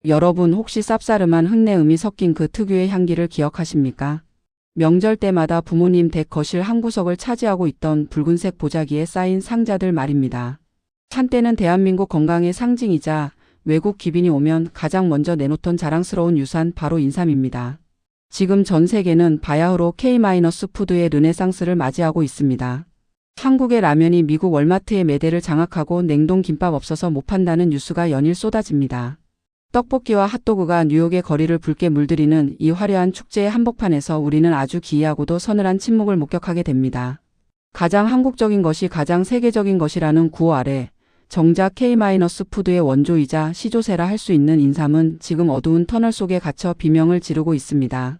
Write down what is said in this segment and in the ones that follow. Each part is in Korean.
여러분 혹시 쌉싸름한 흙내음이 섞인 그 특유의 향기를 기억하십니까? 명절 때마다 부모님 댁 거실 한 구석을 차지하고 있던 붉은색 보자기에 쌓인 상자들 말입니다. 한때는 대한민국 건강의 상징이자 외국 기빈이 오면 가장 먼저 내놓던 자랑스러운 유산 바로 인삼입니다. 지금 전 세계는 바야흐로 K-푸드의 르네상스를 맞이하고 있습니다. 한국의 라면이 미국 월마트의 매대를 장악하고 냉동 김밥 없어서 못 판다는 뉴스가 연일 쏟아집니다. 떡볶이와 핫도그가 뉴욕의 거리를 붉게 물들이는 이 화려한 축제의 한복판에서 우리는 아주 기이하고도 서늘한 침묵을 목격하게 됩니다. 가장 한국적인 것이 가장 세계적인 것이라는 구호 아래 정작 K-푸드의 원조이자 시조세라 할 수 있는 인삼은 지금 어두운 터널 속에 갇혀 비명을 지르고 있습니다.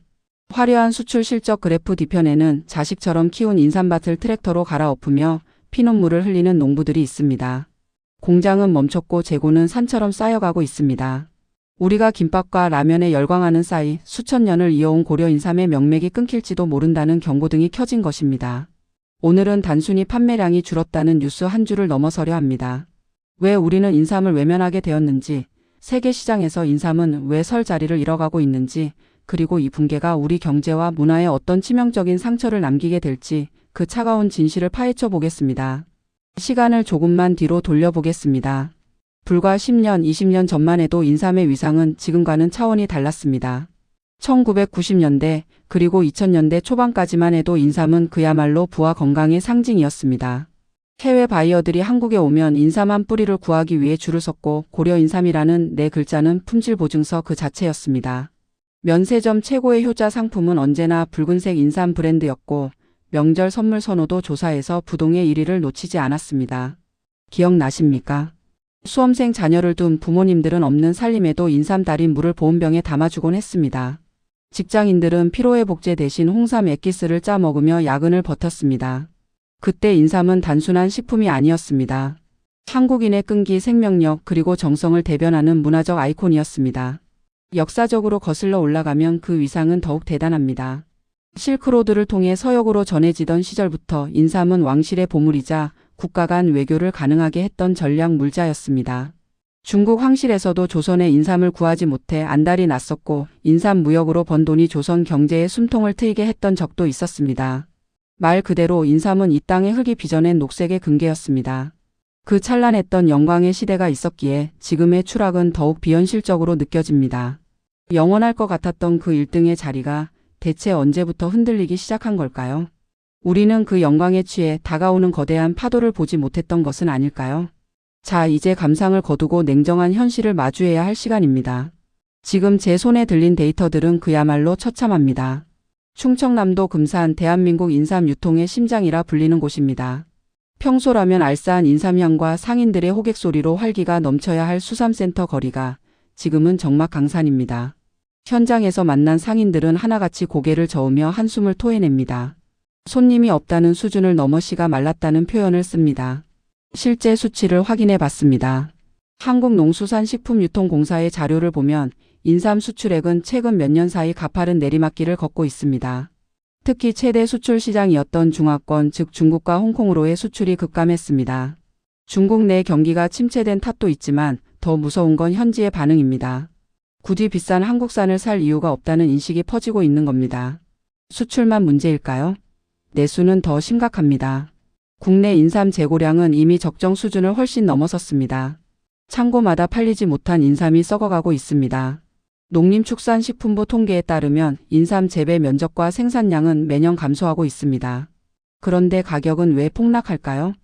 화려한 수출 실적 그래프 뒤편에는 자식처럼 키운 인삼밭을 트랙터로 갈아엎으며 피눈물을 흘리는 농부들이 있습니다. 공장은 멈췄고 재고는 산처럼 쌓여가고 있습니다. 우리가 김밥과 라면에 열광하는 사이 수천 년을 이어온 고려 인삼의 명맥이 끊길지도 모른다는 경고등이 켜진 것입니다. 오늘은 단순히 판매량이 줄었다는 뉴스 한 줄을 넘어서려 합니다. 왜 우리는 인삼을 외면하게 되었는지, 세계 시장에서 인삼은 왜 설 자리를 잃어가고 있는지, 그리고 이 붕괴가 우리 경제와 문화에 어떤 치명적인 상처를 남기게 될지 그 차가운 진실을 파헤쳐 보겠습니다. 시간을 조금만 뒤로 돌려보겠습니다. 불과 10년, 20년 전만 해도 인삼의 위상은 지금과는 차원이 달랐습니다. 1990년대 그리고 2000년대 초반까지만 해도 인삼은 그야말로 부와 건강의 상징이었습니다. 해외 바이어들이 한국에 오면 인삼 한 뿌리를 구하기 위해 줄을 섰고 고려 인삼이라는 네 글자는 품질 보증서 그 자체였습니다. 면세점 최고의 효자 상품은 언제나 붉은색 인삼 브랜드였고 명절 선물 선호도 조사에서 부동의 1위를 놓치지 않았습니다. 기억나십니까? 수험생 자녀를 둔 부모님들은 없는 살림에도 인삼 달인 물을 보온병에 담아주곤 했습니다. 직장인들은 피로회복제 대신 홍삼 액기스를 짜 먹으며 야근을 버텼습니다. 그때 인삼은 단순한 식품이 아니었습니다. 한국인의 끈기, 생명력 그리고 정성을 대변하는 문화적 아이콘이었습니다. 역사적으로 거슬러 올라가면 그 위상은 더욱 대단합니다. 실크로드를 통해 서역으로 전해지던 시절부터 인삼은 왕실의 보물이자 국가 간 외교를 가능하게 했던 전략 물자였습니다. 중국 황실에서도 조선의 인삼을 구하지 못해 안달이 났었고 인삼 무역으로 번 돈이 조선 경제에 숨통을 트이게 했던 적도 있었습니다. 말 그대로 인삼은 이 땅의 흙이 빚어낸 녹색의 금괴였습니다. 그 찬란했던 영광의 시대가 있었기에 지금의 추락은 더욱 비현실적으로 느껴집니다. 영원할 것 같았던 그 1등의 자리가 대체 언제부터 흔들리기 시작한 걸까요? 우리는 그 영광에 취해 다가오는 거대한 파도를 보지 못했던 것은 아닐까요? 자, 이제 감상을 거두고 냉정한 현실을 마주해야 할 시간입니다. 지금 제 손에 들린 데이터들은 그야말로 처참합니다. 충청남도 금산 대한민국 인삼 유통의 심장이라 불리는 곳입니다. 평소라면 알싸한 인삼향과 상인들의 호객소리로 활기가 넘쳐야 할 수삼센터 거리가 지금은 적막강산입니다. 현장에서 만난 상인들은 하나같이 고개를 저으며 한숨을 토해냅니다. 손님이 없다는 수준을 넘어 씨가 말랐다는 표현을 씁니다. 실제 수치를 확인해 봤습니다. 한국농수산식품유통공사의 자료를 보면 인삼 수출액은 최근 몇 년 사이 가파른 내리막길을 걷고 있습니다. 특히 최대 수출 시장이었던 중화권 즉 중국과 홍콩으로의 수출이 급감했습니다. 중국 내 경기가 침체된 탓도 있지만 더 무서운 건 현지의 반응입니다. 굳이 비싼 한국산을 살 이유가 없다는 인식이 퍼지고 있는 겁니다. 수출만 문제일까요? 내수는 더 심각합니다. 국내 인삼 재고량은 이미 적정 수준을 훨씬 넘어섰습니다. 창고마다 팔리지 못한 인삼이 썩어가고 있습니다. 농림축산식품부 통계에 따르면 인삼 재배 면적과 생산량은 매년 감소하고 있습니다. 그런데 가격은 왜 폭락할까요?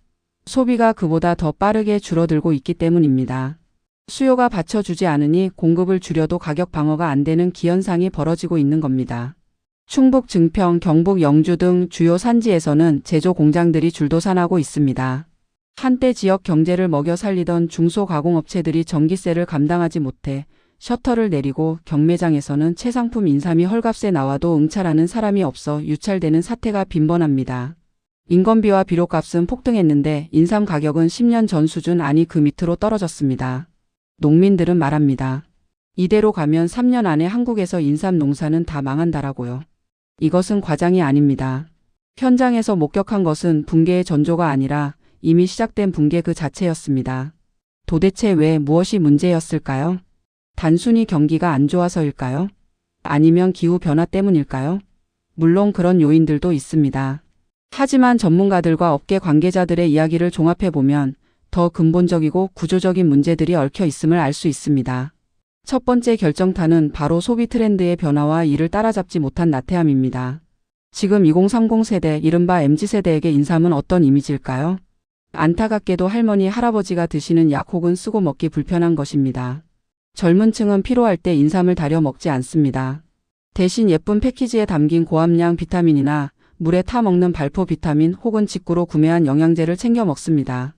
소비가 그보다 더 빠르게 줄어들고 있기 때문입니다. 수요가 받쳐주지 않으니 공급을 줄여도 가격 방어가 안 되는 기현상이 벌어지고 있는 겁니다. 충북 증평, 경북 영주 등 주요 산지에서는 제조 공장들이 줄도산하고 있습니다. 한때 지역 경제를 먹여 살리던 중소가공업체들이 전기세를 감당하지 못해 셔터를 내리고 경매장에서는 최상품 인삼이 헐값에 나와도 응찰하는 사람이 없어 유찰되는 사태가 빈번합니다. 인건비와 비료값은 폭등했는데 인삼 가격은 10년 전 수준 아니 그 밑으로 떨어졌습니다. 농민들은 말합니다. 이대로 가면 3년 안에 한국에서 인삼 농사는 다 망한다라고요. 이것은 과장이 아닙니다. 현장에서 목격한 것은 붕괴의 전조가 아니라 이미 시작된 붕괴 그 자체였습니다. 도대체 왜 무엇이 문제였을까요? 단순히 경기가 안 좋아서일까요? 아니면 기후 변화 때문일까요? 물론 그런 요인들도 있습니다. 하지만 전문가들과 업계 관계자들의 이야기를 종합해보면 더 근본적이고 구조적인 문제들이 얽혀 있음을 알 수 있습니다. 첫 번째 결정타는 바로 소비 트렌드의 변화와 이를 따라잡지 못한 나태함입니다. 지금 2030 세대, 이른바 MZ세대에게 인삼은 어떤 이미지일까요? 안타깝게도 할머니, 할아버지가 드시는 약 혹은 쓰고 먹기 불편한 것입니다. 젊은 층은 피로할 때 인삼을 다려 먹지 않습니다. 대신 예쁜 패키지에 담긴 고함량 비타민이나 물에 타 먹는 발포 비타민 혹은 직구로 구매한 영양제를 챙겨 먹습니다.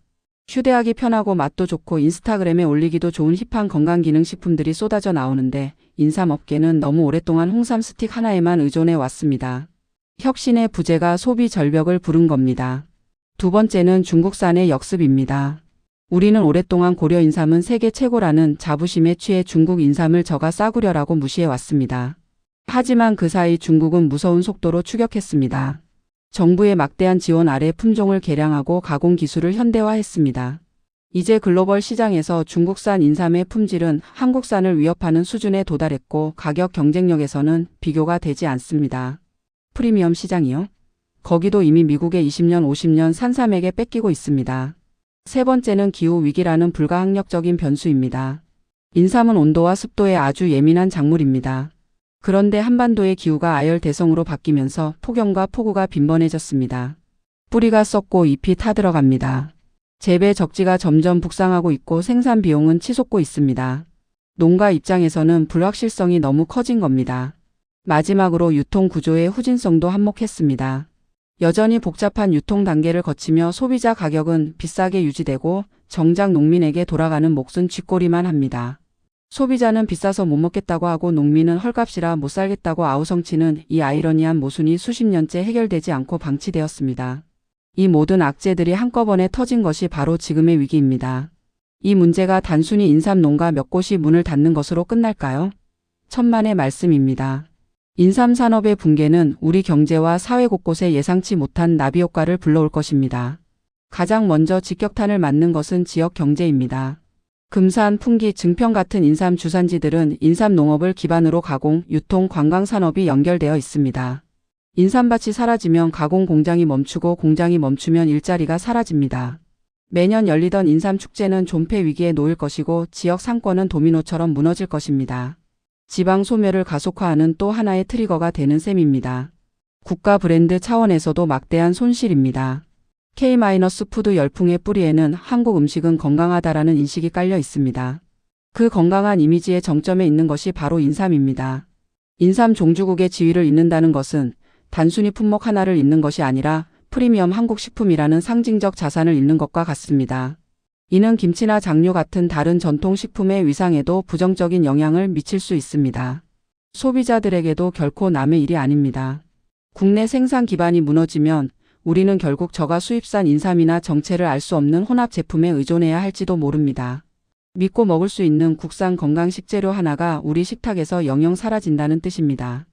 휴대하기 편하고 맛도 좋고 인스타그램에 올리기도 좋은 힙한 건강기능식품들이 쏟아져 나오는데 인삼 업계는 너무 오랫동안 홍삼 스틱 하나에만 의존해 왔습니다. 혁신의 부재가 소비 절벽을 부른 겁니다. 두 번째는 중국산의 역습입니다. 우리는 오랫동안 고려 인삼은 세계 최고라는 자부심에 취해 중국 인삼을 저가 싸구려라고 무시해 왔습니다. 하지만 그 사이 중국은 무서운 속도로 추격했습니다. 정부의 막대한 지원 아래 품종을 개량하고 가공 기술을 현대화했습니다. 이제 글로벌 시장에서 중국산 인삼의 품질은 한국산을 위협하는 수준에 도달했고 가격 경쟁력에서는 비교가 되지 않습니다. 프리미엄 시장이요? 거기도 이미 미국의 20년, 50년 산삼에게 뺏기고 있습니다. 세 번째는 기후 위기라는 불가항력적인 변수입니다. 인삼은 온도와 습도에 아주 예민한 작물입니다. 그런데 한반도의 기후가 아열대성으로 바뀌면서 폭염과 폭우가 빈번해졌습니다. 뿌리가 썩고 잎이 타들어갑니다. 재배 적지가 점점 북상하고 있고 생산 비용은 치솟고 있습니다. 농가 입장에서는 불확실성이 너무 커진 겁니다. 마지막으로 유통 구조의 후진성도 한몫했습니다. 여전히 복잡한 유통 단계를 거치며 소비자 가격은 비싸게 유지되고 정작 농민에게 돌아가는 몫은 쥐꼬리만 합니다. 소비자는 비싸서 못 먹겠다고 하고 농민은 헐값이라 못 살겠다고 아우성치는 이 아이러니한 모순이 수십 년째 해결되지 않고 방치되었습니다. 이 모든 악재들이 한꺼번에 터진 것이 바로 지금의 위기입니다. 이 문제가 단순히 인삼 농가 몇 곳이 문을 닫는 것으로 끝날까요? 천만의 말씀입니다. 인삼 산업의 붕괴는 우리 경제와 사회 곳곳에 예상치 못한 나비 효과를 불러올 것입니다. 가장 먼저 직격탄을 맞는 것은 지역 경제입니다. 금산, 풍기, 증평 같은 인삼 주산지들은 인삼 농업을 기반으로 가공, 유통, 관광 산업이 연결되어 있습니다. 인삼밭이 사라지면 가공 공장이 멈추고 공장이 멈추면 일자리가 사라집니다. 매년 열리던 인삼 축제는 존폐 위기에 놓일 것이고 지역 상권은 도미노처럼 무너질 것입니다. 지방 소멸을 가속화하는 또 하나의 트리거가 되는 셈입니다. 국가 브랜드 차원에서도 막대한 손실입니다. K-푸드 열풍의 뿌리에는 한국 음식은 건강하다라는 인식이 깔려 있습니다. 그 건강한 이미지의 정점에 있는 것이 바로 인삼입니다. 인삼 종주국의 지위를 잇는다는 것은 단순히 품목 하나를 잇는 것이 아니라 프리미엄 한국 식품이라는 상징적 자산을 잇는 것과 같습니다. 이는 김치나 장류 같은 다른 전통 식품의 위상에도 부정적인 영향을 미칠 수 있습니다. 소비자들에게도 결코 남의 일이 아닙니다. 국내 생산 기반이 무너지면 우리는 결국 저가 수입산 인삼이나 정체를 알 수 없는 혼합 제품에 의존해야 할지도 모릅니다. 믿고 먹을 수 있는 국산 건강 식재료 하나가 우리 식탁에서 영영 사라진다는 뜻입니다.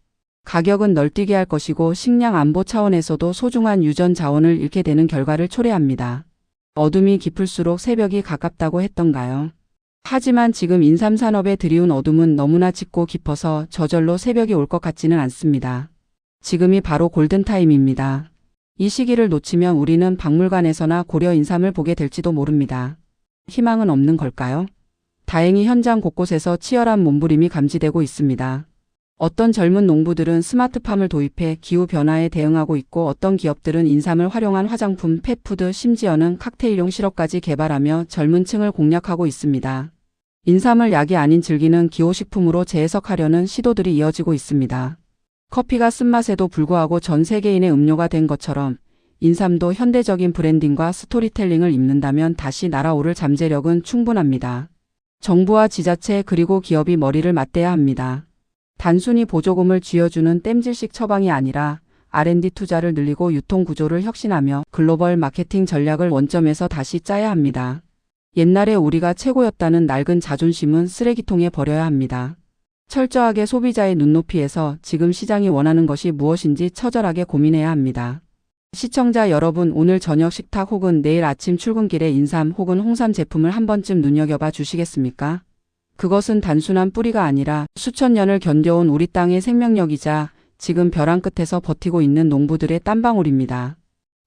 가격은 널뛰게 할 것이고 식량 안보 차원에서도 소중한 유전 자원을 잃게 되는 결과를 초래합니다. 어둠이 깊을수록 새벽이 가깝다고 했던가요? 하지만 지금 인삼 산업에 들이운 어둠은 너무나 짙고 깊어서 저절로 새벽이 올 것 같지는 않습니다. 지금이 바로 골든타임입니다. 이 시기를 놓치면 우리는 박물관에서나 고려 인삼을 보게 될지도 모릅니다. 희망은 없는 걸까요? 다행히 현장 곳곳에서 치열한 몸부림이 감지되고 있습니다. 어떤 젊은 농부들은 스마트팜을 도입해 기후변화에 대응하고 있고 어떤 기업들은 인삼을 활용한 화장품, 펫푸드, 심지어는 칵테일용 시럽까지 개발하며 젊은 층을 공략하고 있습니다. 인삼을 약이 아닌 즐기는 기호식품으로 재해석하려는 시도들이 이어지고 있습니다. 커피가 쓴맛에도 불구하고 전 세계인의 음료가 된 것처럼 인삼도 현대적인 브랜딩과 스토리텔링을 입는다면 다시 날아오를 잠재력은 충분합니다. 정부와 지자체 그리고 기업이 머리를 맞대야 합니다. 단순히 보조금을 쥐어주는 땜질식 처방이 아니라 R&D 투자를 늘리고 유통 구조를 혁신하며 글로벌 마케팅 전략을 원점에서 다시 짜야 합니다. 옛날에 우리가 최고였다는 낡은 자존심은 쓰레기통에 버려야 합니다. 철저하게 소비자의 눈높이에서 지금 시장이 원하는 것이 무엇인지 처절하게 고민해야 합니다. 시청자 여러분, 오늘 저녁 식탁 혹은 내일 아침 출근길에 인삼 혹은 홍삼 제품을 한 번쯤 눈여겨봐 주시겠습니까? 그것은 단순한 뿌리가 아니라 수천 년을 견뎌온 우리 땅의 생명력이자 지금 벼랑 끝에서 버티고 있는 농부들의 땀방울입니다.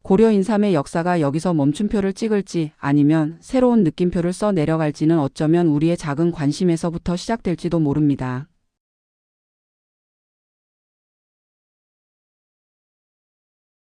고려 인삼의 역사가 여기서 멈춤표를 찍을지 아니면 새로운 느낌표를 써 내려갈지는 어쩌면 우리의 작은 관심에서부터 시작될지도 모릅니다.